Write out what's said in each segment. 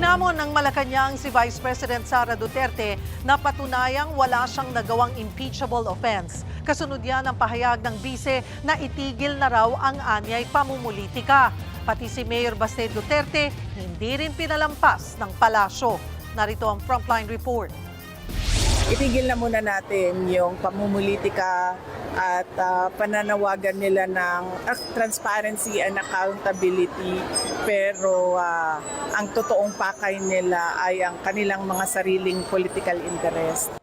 Hinamon ng Malacanang si Vice President Sara Duterte na patunayang wala siyang nagawang impeachable offense. Kasunod yan ang pahayag ng bise na itigil na raw ang anyay pamumulitika. Pati si Mayor Baste Duterte hindi rin pinalampas ng palasyo. Narito ang Frontline Report. Itigil na muna natin yung pamumulitika at pananawagan nila ng transparency and accountability, pero ang totoong pakay nila ay ang kanilang mga sariling political interest.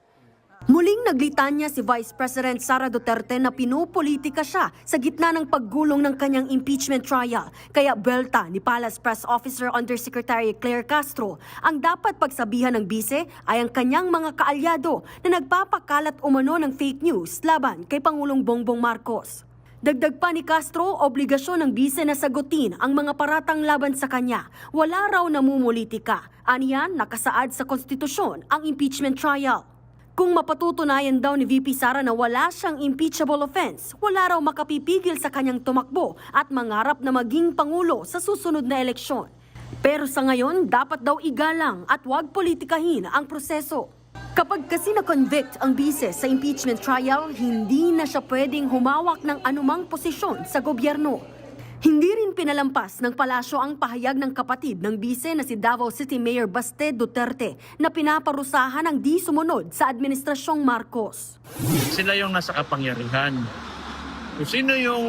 Muling naglitanya si Vice President Sara Duterte na pinupolitika siya sa gitna ng paggulong ng kanyang impeachment trial. Kaya belta ni Palace Press Officer Undersecretary Claire Castro, ang dapat pagsabihan ng bise ay ang kanyang mga kaalyado na nagpapakalat umano ng fake news laban kay Pangulong Bongbong Marcos. Dagdag pa ni Castro, obligasyon ng bise na sagutin ang mga paratang laban sa kanya. Wala raw namumulitika. Aniyan, nakasaad sa konstitusyon ang impeachment trial. Kung mapatutunayan daw ni VP Sara na wala siyang impeachable offense, wala raw makapipigil sa kanyang tumakbo at mangarap na maging pangulo sa susunod na eleksyon. Pero sa ngayon, dapat daw igalang at huwag politikahin ang proseso. Kapag kasi na-convict ang bise sa impeachment trial, hindi na siya pwedeng humawak ng anumang posisyon sa gobyerno. Hindi rin pinalampas ng palasyo ang pahayag ng kapatid ng bise na si Davao City Mayor Baste Duterte na pinaparusahan ang di sumunod sa Administrasyong Marcos. Sila yung nasa kapangyarihan. Kung sino yung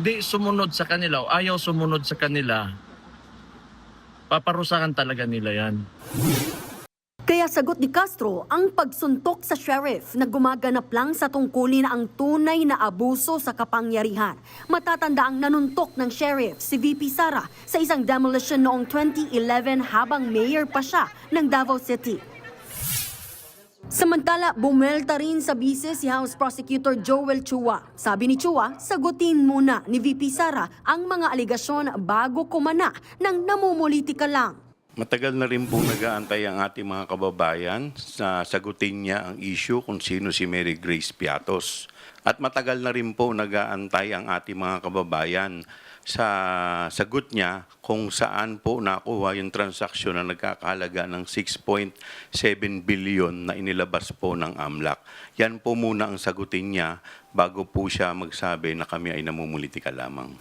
di sumunod sa kanila o ayaw sumunod sa kanila, paparusahan talaga nila yan. Kaya sagot ni Castro, ang pagsuntok sa sheriff na gumaganap lang sa tungkulin ang tunay na abuso sa kapangyarihan. Matatanda ang nanuntok ng sheriff si VP Sara sa isang demolition noong 2011 habang mayor pa siya ng Davao City. Samantala, bumelta rin sa bise si House Prosecutor Joel Chua. Sabi ni Chua, sagutin muna ni VP Sara ang mga aligasyon bago kumana ng namumulitika lang. Matagal na rin pong nag-aantay ang ating mga kababayan sa sagutin niya ang issue kung sino si Mary Grace Piatos. At matagal na rin po nag-aantay ang ating mga kababayan sa sagot niya kung saan po nakuha yung transaksyon na nagkakahalaga ng 6.7 billion na inilabas po ng AMLAC. Yan po muna ang sagutin niya bago po siya magsabi na kami ay namumulitika lamang.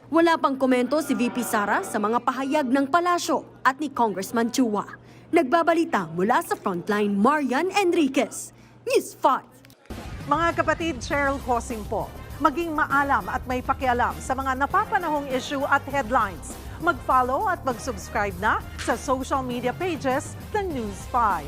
Wala pang komento si VP Sara sa mga pahayag ng palasyo at ni Congressman Chua. Nagbabalita mula sa Frontline, Marian Enriquez, News 5. Mga kapatid, Cheryl Cosing po. Maging maalam at may pakialam sa mga napapanahong issue at headlines. Mag-follow at mag-subscribe na sa social media pages ng News 5.